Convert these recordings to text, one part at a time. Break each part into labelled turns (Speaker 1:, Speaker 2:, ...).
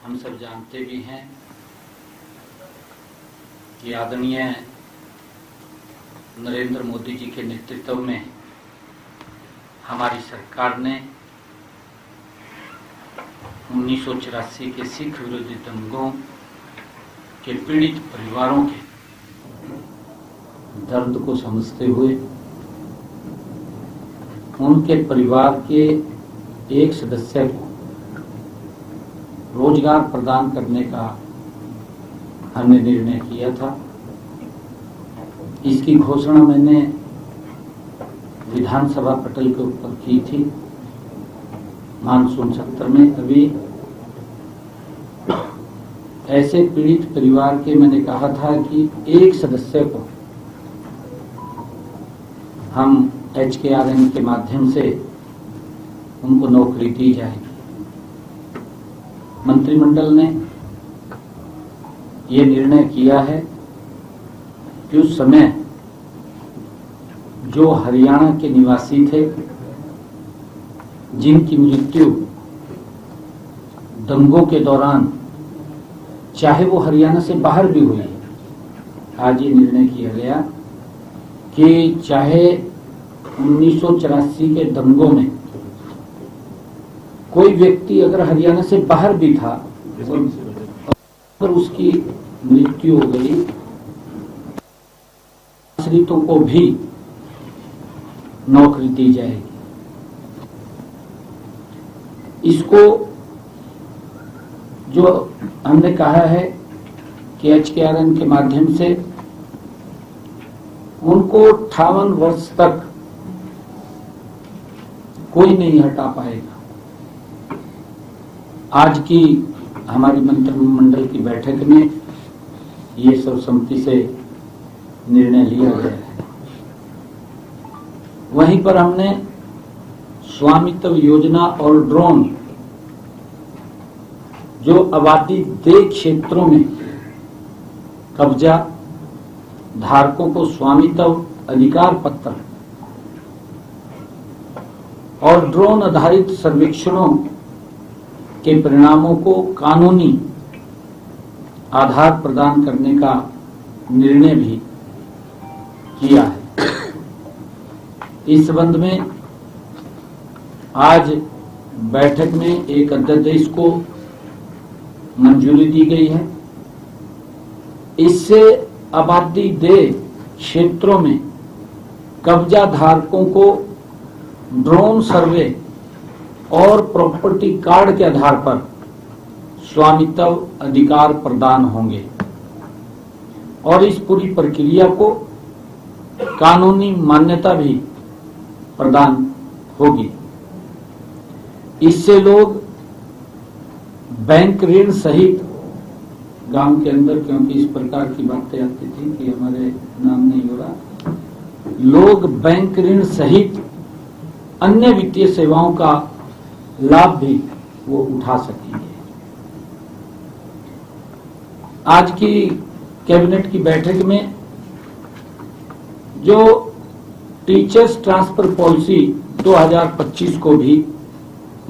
Speaker 1: हम सब जानते भी हैं कि आदरणीय नरेंद्र मोदी जी के नेतृत्व में हमारी सरकार ने 1984 के सिख विरोधी दंगों के पीड़ित परिवारों के दर्द को समझते हुए उनके परिवार के एक सदस्य को रोजगार प्रदान करने का हमने निर्णय किया था। इसकी घोषणा मैंने विधानसभा पटल के ऊपर की थी मानसून सत्र में। अभी ऐसे पीड़ित परिवार के मैंने कहा था कि एक सदस्य को हम HKRN के माध्यम से उनको नौकरी दी जाएगी। मंत्रिमंडल ने ये निर्णय किया है कि उस समय जो हरियाणा के निवासी थे जिनकी मृत्यु दंगों के दौरान चाहे वो हरियाणा से बाहर भी हुई, आज ये निर्णय किया गया कि चाहे 1984 के दंगों में कोई व्यक्ति अगर हरियाणा से बाहर भी था और उसकी मृत्यु हो गई, आश्रितों को भी नौकरी दी जाएगी। इसको जो हमने कहा है कि HKRN के माध्यम से उनको 58 वर्ष तक कोई नहीं हटा पाएगा। आज की हमारी मंत्रिमंडल की बैठक में ये सर्वसम्मति से निर्णय लिया गया है। वहीं पर हमने स्वामित्व योजना और ड्रोन जो आबादी देय क्षेत्रों में कब्जा धारकों को स्वामित्व अधिकार पत्र और ड्रोन आधारित सर्वेक्षणों के परिणामों को कानूनी आधार प्रदान करने का निर्णय भी किया है। इस संबंध में आज बैठक में एक अध्यादेश को मंजूरी दी गई है। इससे आबादी देय क्षेत्रों में कब्जा धारकों को ड्रोन सर्वे और प्रॉपर्टी कार्ड के आधार पर स्वामित्व अधिकार प्रदान होंगे और इस पूरी प्रक्रिया को कानूनी मान्यता भी प्रदान होगी। इससे लोग बैंक ऋण सहित गांव के अंदर, क्योंकि इस प्रकार की बातें आती थी कि हमारे नाम नहीं हो रहा, लोग बैंक ऋण सहित अन्य वित्तीय सेवाओं का लाभ भी वो उठा सकेंगे। आज की कैबिनेट की बैठक में जो टीचर्स ट्रांसफर पॉलिसी 2025 को भी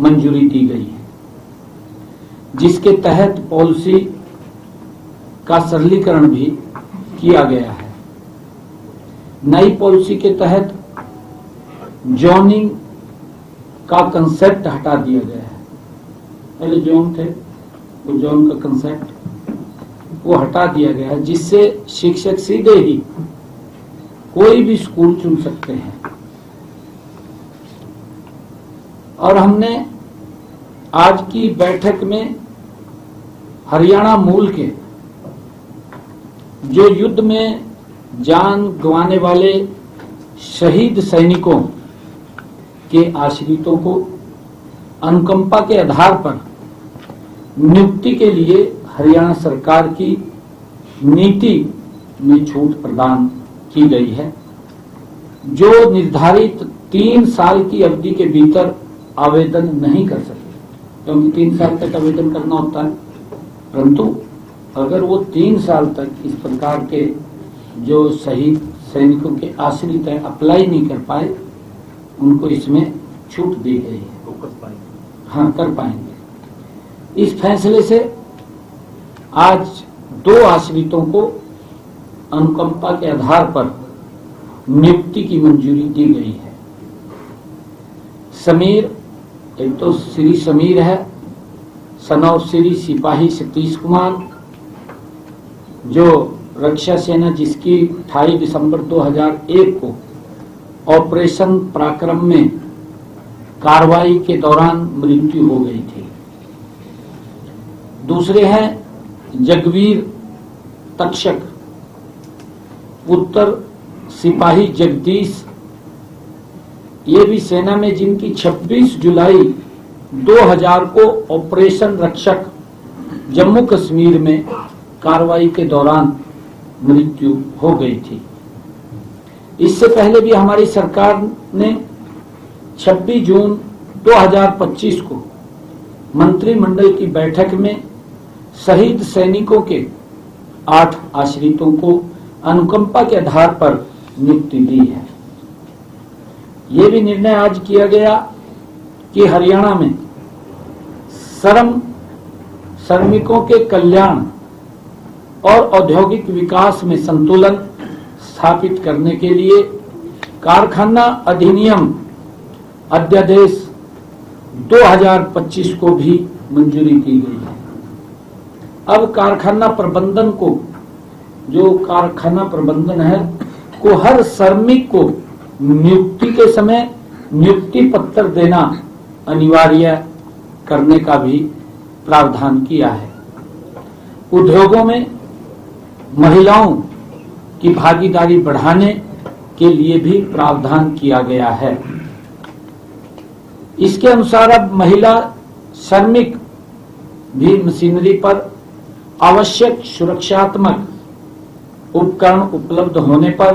Speaker 1: मंजूरी दी गई है, जिसके तहत पॉलिसी का सरलीकरण भी किया गया है। नई पॉलिसी के तहत जोनिंग का कंसेप्ट हटा दिया गया है। पहले जोन थे, वो जोन का कंसेप्ट वो हटा दिया गया है, जिससे शिक्षक सीधे ही कोई भी स्कूल चुन सकते हैं। और हमने आज की बैठक में हरियाणा मूल के जो युद्ध में जान गंवाने वाले शहीद सैनिकों के आश्रितों को अनुकंपा के आधार पर नियुक्ति के लिए हरियाणा सरकार की नीति में छूट प्रदान की गई है। जो निर्धारित 3 साल की अवधि के भीतर आवेदन नहीं कर सके, क्योंकि 3 साल तक आवेदन करना होता है, परंतु अगर वो 3 साल तक इस प्रकार के जो शहीद सैनिकों के आश्रित है अप्लाई नहीं कर पाए, उनको इसमें छूट दी गई है। हाँ, कर पाएंगे। इस फैसले से आज 2 आश्रितों को अनुकंपा के आधार पर नियुक्ति की मंजूरी दी गई है। समीर, एक तो श्री समीर है, सन ऑफ श्री सिपाही सतीश कुमार, जो रक्षा सेना, जिसकी 28 दिसंबर 2001 को ऑपरेशन पराक्रम में कार्रवाई के दौरान मृत्यु हो गई थी। दूसरे हैं जगवीर तक्षक, उत्तर सिपाही जगदीश, ये भी सेना में, जिनकी 26 जुलाई 2000 को ऑपरेशन रक्षक जम्मू कश्मीर में कार्रवाई के दौरान मृत्यु हो गई थी। इससे पहले भी हमारी सरकार ने 26 जून 2025 को मंत्रिमंडल की बैठक में शहीद सैनिकों के 8 आश्रितों को अनुकंपा के आधार पर नियुक्ति दी है। ये भी निर्णय आज किया गया कि हरियाणा में श्रमिकों के कल्याण और औद्योगिक विकास में संतुलन स्थापित करने के लिए कारखाना अधिनियम अध्यादेश 2025 को भी मंजूरी दी गई है। अब कारखाना प्रबंधन को, जो कारखाना प्रबंधन है, को हर श्रमिक को नियुक्ति के समय नियुक्ति पत्र देना अनिवार्य करने का भी प्रावधान किया है। उद्योगों में महिलाओं की भागीदारी बढ़ाने के लिए भी प्रावधान किया गया है। इसके अनुसार अब महिला श्रमिक भी मशीनरी पर आवश्यक सुरक्षात्मक उपकरण उपलब्ध होने पर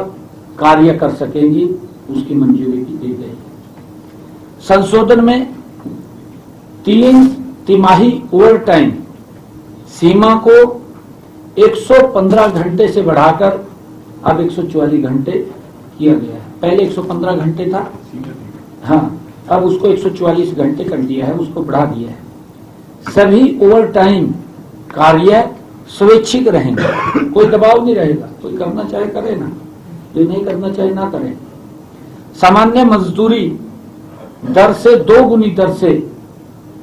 Speaker 1: कार्य कर सकेंगी, उसकी मंजूरी भी दी गई। संशोधन में 3 तिमाही ओवर टाइम सीमा को 115 घंटे से बढ़ाकर अब 144 घंटे किया गया है। पहले 115 घंटे था, हाँ, अब उसको 144 घंटे कर दिया है, उसको बढ़ा दिया है। सभी ओवर टाइम कार्य स्वैच्छिक रहेंगे, कोई दबाव नहीं रहेगा, कोई करना चाहे करे ना, कोई नहीं करना चाहे ना करे। सामान्य मजदूरी दर से 2 गुनी दर से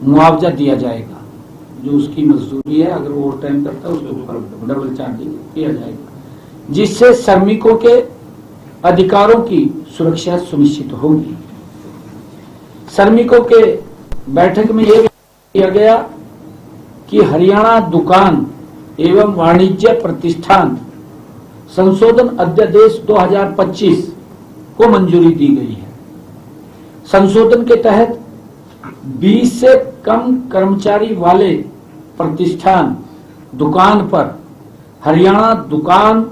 Speaker 1: मुआवजा दिया जाएगा। जो उसकी मजदूरी है, अगर वो ओवर टाइम करता है उसके ऊपर डबल चार्जिंग किया जाएगा, जिससे श्रमिकों के अधिकारों की सुरक्षा सुनिश्चित होगी। श्रमिकों के बैठक में यह किया गया कि हरियाणा दुकान एवं वाणिज्य प्रतिष्ठान संशोधन अध्यादेश 2025 को मंजूरी दी गई है। संशोधन के तहत 20 से कम कर्मचारी वाले प्रतिष्ठान दुकान पर हरियाणा दुकान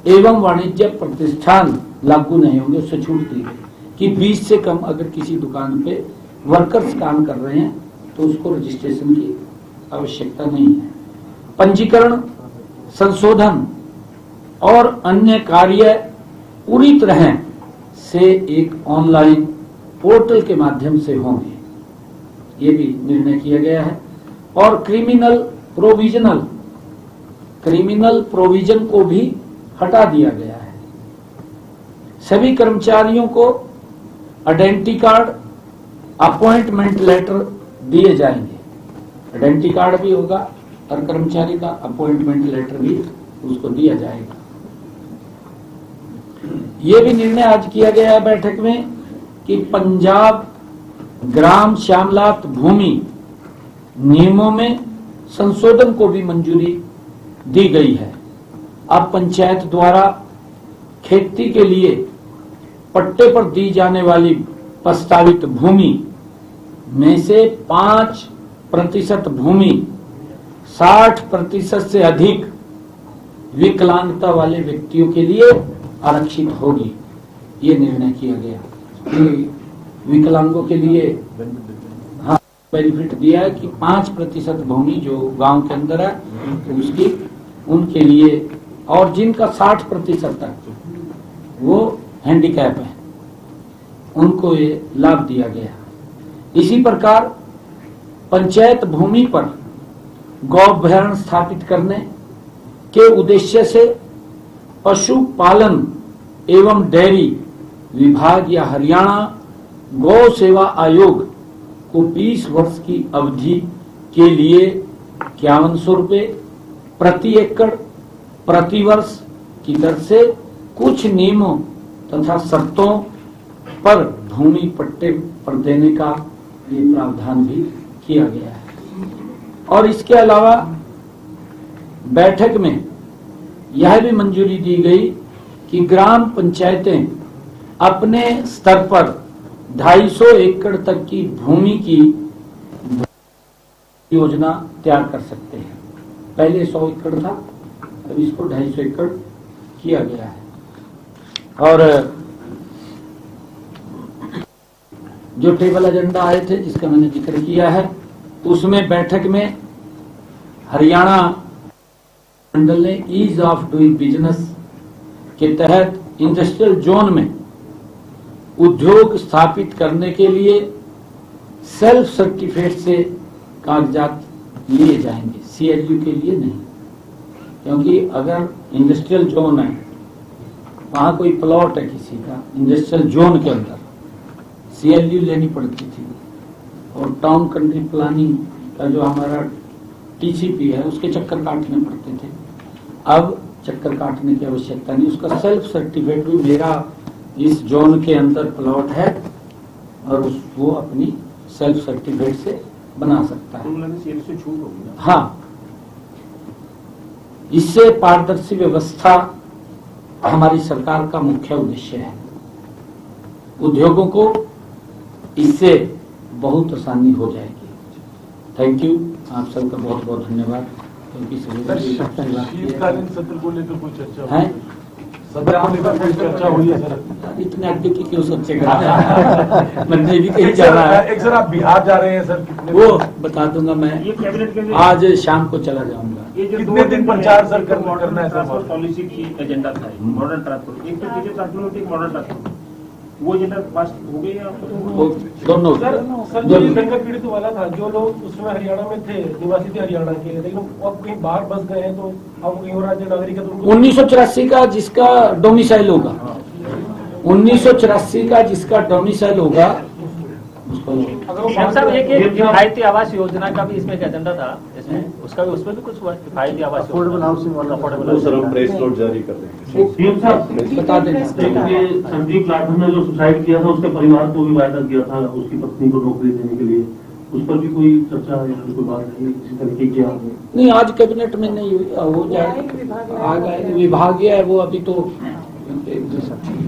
Speaker 1: एवं वाणिज्य प्रतिष्ठान लागू नहीं होंगे, उससे छूट दी गई कि 20 से कम अगर किसी दुकान पे वर्कर्स काम कर रहे हैं तो उसको रजिस्ट्रेशन की आवश्यकता नहीं है। पंजीकरण, संशोधन और अन्य कार्य पूरी तरह से एक ऑनलाइन पोर्टल के माध्यम से होंगे, ये भी निर्णय किया गया है। और क्रिमिनल प्रोविजन को भी हटा दिया गया है। सभी कर्मचारियों को आइडेंटिटी कार्ड, अपॉइंटमेंट लेटर दिए जाएंगे। आइडेंटिटी कार्ड भी होगा और कर्मचारी का अपॉइंटमेंट लेटर भी उसको दिया जाएगा। ये भी निर्णय आज किया गया है बैठक में कि पंजाब ग्राम श्यामलात भूमि नियमों में संशोधन को भी मंजूरी दी गई है। अब पंचायत द्वारा खेती के लिए पट्टे पर दी जाने वाली प्रस्तावित भूमि में से 5% भूमि 60% से अधिक विकलांगता वाले व्यक्तियों के लिए आरक्षित होगी। ये निर्णय किया गया कि विकलांगों के लिए हाँ बेनिफिट दिया है कि 5% भूमि जो गांव के अंदर है उसकी उनके लिए, और जिनका 60% तक वो हैंडीकैप है उनको ये लाभ दिया गया। इसी प्रकार पंचायत भूमि पर गौअभ्यारण्य स्थापित करने के उद्देश्य से पशुपालन एवं डेयरी विभाग या हरियाणा गौ सेवा आयोग को 20 वर्ष की अवधि के लिए 5100 रुपये प्रति एकड़ प्रति वर्ष की दर से कुछ नियमों तथा शर्तों पर भूमि पट्टे पर देने का ये प्रावधान भी किया गया है। और इसके अलावा बैठक में यह भी मंजूरी दी गई कि ग्राम पंचायतें अपने स्तर पर 250 एकड़ तक की भूमि की योजना तैयार कर सकते हैं। पहले 100 एकड़ था, अब इसको 250 एकड़ किया गया है। और जो टेबल एजेंडा आए थे जिसका मैंने जिक्र किया है, उसमें बैठक में हरियाणा मंडल ने ईज ऑफ डूइंग बिजनेस के तहत इंडस्ट्रियल जोन में उद्योग स्थापित करने के लिए सेल्फ सर्टिफिकेट से कागजात लिए जाएंगे, सीएलयू के लिए नहीं। क्योंकि अगर इंडस्ट्रियल जोन है, वहां कोई प्लॉट है किसी का इंडस्ट्रियल जोन के अंदर, सीएलयू लेनी पड़ती थी। और टाउन कंट्री प्लानिंग का जो हमारा टीसीपी है उसके चक्कर काटने पड़ते थे। अब चक्कर काटने की आवश्यकता नहीं, उसका सेल्फ सर्टिफिकेट भी मेरा इस जोन के अंदर प्लॉट है और वो अपनी सेल्फ सर्टिफिकेट से बना सकता है। हाँ, इससे पारदर्शी व्यवस्था हमारी सरकार का मुख्य उद्देश्य है। उद्योगों को इससे बहुत आसानी हो जाएगी। थैंक यू, आप सबका बहुत बहुत धन्यवाद। क्योंकि
Speaker 2: शीतकालीन सत्र को लेकर कोई चर्चा
Speaker 1: है,
Speaker 2: सत्र को लेकर कोई चर्चा हुई है सर?
Speaker 1: इतने आगे की क्यों सोचेगा? मैंने भी कहीं जाना है।
Speaker 2: एक सर आप बिहार जा रहे हैं सर, कितने
Speaker 1: वो बता दूंगा मैं, आज शाम को चला जाऊंगा।
Speaker 2: कितने दिन प्रचार सर करना है सर?
Speaker 3: पॉलिसी की एजेंडा था मॉडर्न ट्रांसपोर्ट, एक तो टीचर ट्रांसपोर्ट, एक मॉडर्न ट्रांसपोर्ट, वो एजेंडा पास हो गई है आपको?
Speaker 1: दोनों
Speaker 4: सर जो दंगा पीड़ित वाला था, जो लोग उसमें हरियाणा में थे, निवासी थे हरियाणा के, लेकिन अब कहीं बाहर बस गए हैं, तो अब कहीं और राज्य नागरिक है तो
Speaker 1: 1984 का जिसका डोमिसाइल होगा, 1984 का जिसका डोमिसाइल होगा उसको।
Speaker 3: साहब एक किफायती आवास योजना का भी इसमें एक एजेंडा था, इसमें उसका भी, उसमें भी कुछ हुआ किफायती आवास
Speaker 5: अफोर्डेबल हाउसिंग वाला
Speaker 6: सर हम प्रेस नोट जारी कर देंगे।
Speaker 5: सीएम साहब
Speaker 1: बता देना।
Speaker 5: संदीप लाठर ने जो सुसाइड किया था उसके परिवार को भी वायदा किया था उसकी पत्नी को नौकरी देने के लिए, उस पर भी कोई चर्चा या कोई बात नहीं किसी तरीके की?
Speaker 1: नहीं, आज कैबिनेट में नहीं हुई, हो जाएगा, आ गए विभागीय है वो अभी तो।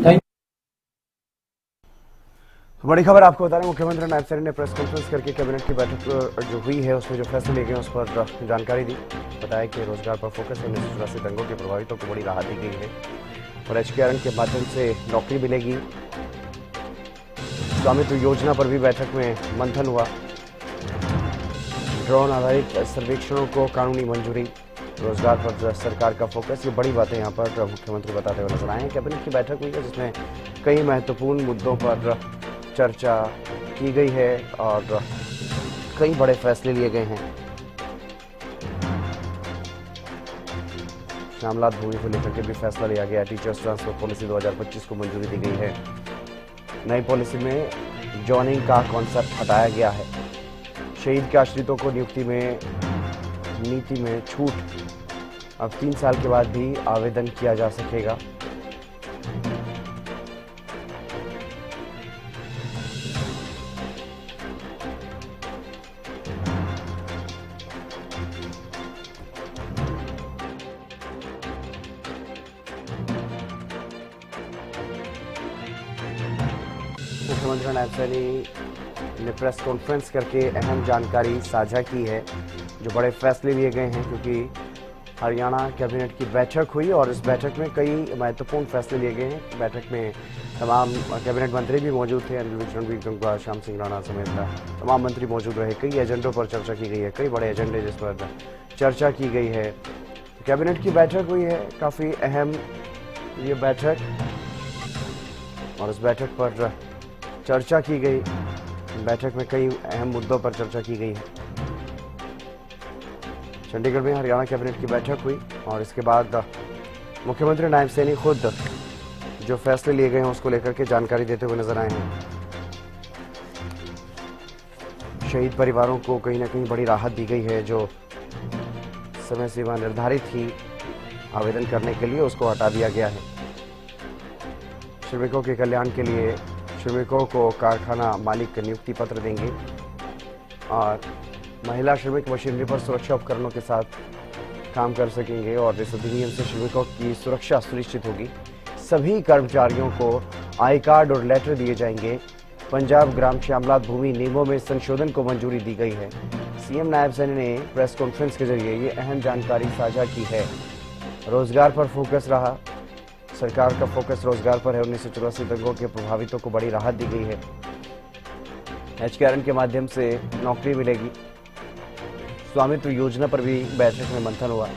Speaker 1: थैंक।
Speaker 7: बड़ी खबर आपको बता रहे, मुख्यमंत्री नायब सैनी ने प्रेस कॉन्फ्रेंस करके कैबिनेट की बैठक जो हुई है उसमें जो फैसले लिए गए उस पर जानकारी दी। बताया कि रोजगार पर फोकस है, 1984 दंगों के प्रभावितों को बड़ी राहत दी गई है और HKRN के माध्यम से नौकरी मिलेगी। स्वामित्व योजना पर भी बैठक में मंथन हुआ। ड्रोन आधारित सर्वेक्षणों को कानूनी मंजूरी, रोजगार पर सरकार का फोकस, ये बड़ी बातें यहाँ पर मुख्यमंत्री बताते हुए नजर आए हैं। कैबिनेट की बैठक हुई है जिसमें कई महत्वपूर्ण मुद्दों पर चर्चा की गई है और कई बड़े फैसले लिए गए हैं। श्यामलाल भूमि को लेकर के भी फैसला लिया गया। टीचर्स ट्रांसफर पॉलिसी 2025 को मंजूरी दी गई है। नई पॉलिसी में जॉइनिंग का कॉन्सेप्ट हटाया गया है। शहीद के आश्रितों को नियुक्ति में नीति में छूट, अब 3 साल के बाद भी आवेदन किया जा सकेगा। मुख्यमंत्री नायब सैनी ने प्रेस कॉन्फ्रेंस करके अहम जानकारी साझा की है, जो बड़े फैसले लिए गए हैं, क्योंकि हरियाणा कैबिनेट की बैठक हुई और इस बैठक में कई महत्वपूर्ण फैसले लिए गए हैं। बैठक में तमाम कैबिनेट मंत्री भी मौजूद थे, अनिल विज, रणबीर गंगवा, श्याम सिंह राणा समेत तमाम मंत्री मौजूद रहे। कई एजेंडों पर चर्चा की गई है, कई बड़े एजेंडे जिस पर चर्चा की गई है। कैबिनेट की बैठक हुई है, काफ़ी अहम ये बैठक, और इस बैठक पर चर्चा की गई। बैठक में कई अहम मुद्दों पर चर्चा की गई है। चंडीगढ़ में हरियाणा कैबिनेट की बैठक हुई और इसके बाद मुख्यमंत्री नायब सैनी खुद जो फैसले लिए गए हैं उसको लेकर के जानकारी देते हुए नजर आए हैं। शहीद परिवारों को कहीं ना कहीं बड़ी राहत दी गई है। जो समय सीमा निर्धारित थी आवेदन करने के लिए उसको हटा दिया गया है। श्रमिकों के कल्याण के लिए श्रमिकों को कारखाना मालिक नियुक्ति पत्र देंगे और महिला श्रमिक मशीनरी पर सुरक्षा उपकरणों के साथ काम कर सकेंगे और इस अधिनियम से श्रमिकों की सुरक्षा सुनिश्चित होगी। सभी कर्मचारियों को आई कार्ड और लेटर दिए जाएंगे। पंजाब ग्राम श्यामलात भूमि नियमों में संशोधन को मंजूरी दी गई है। सीएम नायब सैनी ने प्रेस कॉन्फ्रेंस के जरिए ये अहम जानकारी साझा की है। रोजगार पर फोकस रहा। सरकार का फोकस रोजगार पर है। 1984 दंगों के प्रभावितों को बड़ी राहत दी गई है। HKRN के माध्यम से नौकरी मिलेगी। स्वामित्व योजना पर भी बैठक में मंथन हुआ।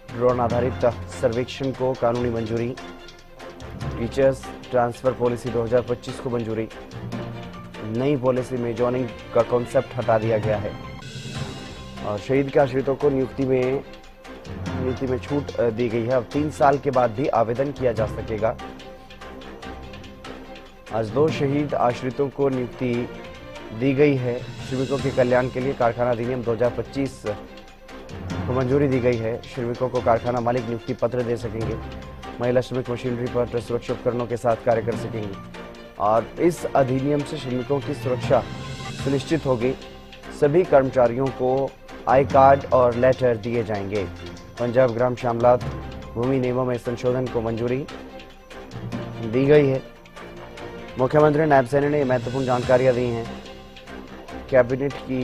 Speaker 7: ड्रोन आधारित सर्वेक्षण को कानूनी मंजूरी। टीचर्स ट्रांसफर पॉलिसी 2025 को मंजूरी। नई पॉलिसी में जॉइनिंग का कॉन्सेप्ट हटा दिया गया है और शहीद के आश्रितों को नियुक्ति में छूट दी गई है। अब 3 साल के बाद भी आवेदन किया जा सकेगा। आज 2 शहीद आश्रितों को नियुक्ति दी गई है। श्रमिकों के कल्याण के लिए कारखाना अधिनियम 2025 को मंजूरी दी गई है। श्रमिकों को कारखाना मालिक नियुक्ति पत्र दे सकेंगे। महिला श्रमिक मशीनरी पर सुरक्षा उपकरणों के साथ कार्य कर सकेंगे और इस अधिनियम से श्रमिकों की सुरक्षा सुनिश्चित होगी। सभी कर्मचारियों को आई कार्ड और लेटर दिए जाएंगे। पंजाब ग्राम श्यामलात भूमि नियमों में संशोधन को मंजूरी दी गई है। मुख्यमंत्री नायब सैनी ने महत्वपूर्ण जानकारियां दी हैं। कैबिनेट की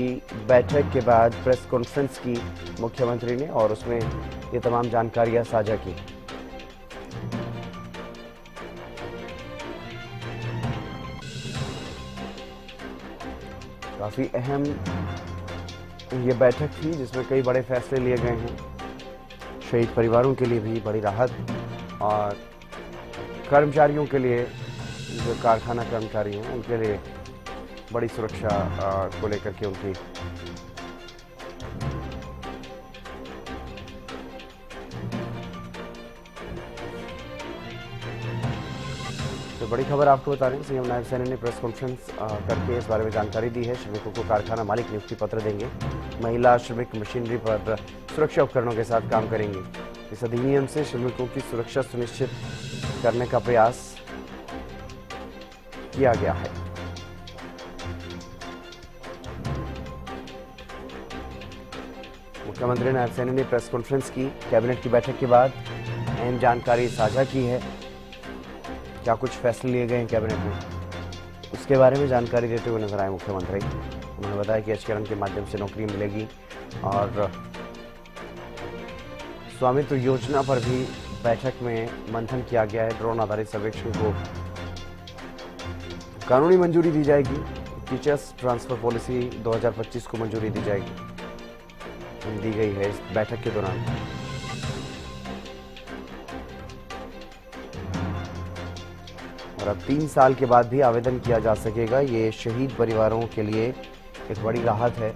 Speaker 7: बैठक के बाद प्रेस कॉन्फ्रेंस की मुख्यमंत्री ने और उसमें ये तमाम जानकारियां साझा की। काफी अहम ये बैठक थी जिसमें कई बड़े फैसले लिए गए हैं। शहीद परिवारों के लिए भी बड़ी राहत और कर्मचारियों के लिए जो कारखाना कर्मचारी हैं उनके लिए बड़ी सुरक्षा को लेकर के उनकी तो बड़ी खबर आपको बता रहे हैं। सीएम नायब सैनी ने प्रेस कॉन्फ्रेंस करके इस बारे में जानकारी दी है। श्रमिकों को कारखाना मालिक नियुक्ति पत्र देंगे। महिला श्रमिक मशीनरी पर सुरक्षा उपकरणों के साथ काम करेंगे। इस अधिनियम से श्रमिकों की सुरक्षा सुनिश्चित करने का प्रयास किया गया है। मुख्यमंत्री नायब सैनी ने प्रेस कॉन्फ्रेंस की। कैबिनेट की बैठक के बाद अहम जानकारी साझा की है। क्या कुछ फैसले लिए गए हैं कैबिनेट में, उसके बारे में जानकारी देते हुए नजर आए मुख्यमंत्री। उन्होंने बताया कि HKRN के माध्यम से नौकरी मिलेगी और स्वामित्व योजना पर भी बैठक में मंथन किया गया है। ड्रोन आधारित सर्वेक्षण को कानूनी मंजूरी दी जाएगी। टीचर्स ट्रांसफर पॉलिसी 2025 को मंजूरी दी गई है इस बैठक के दौरान। और अब 3 साल के बाद भी आवेदन किया जा सकेगा। ये शहीद परिवारों के लिए एक बड़ी राहत है।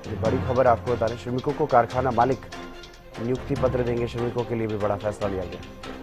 Speaker 7: ये बड़ी खबर आपको बता रहे हैं। श्रमिकों को कारखाना मालिक नियुक्ति पत्र देंगे। श्रमिकों के लिए भी बड़ा फैसला लिया गया।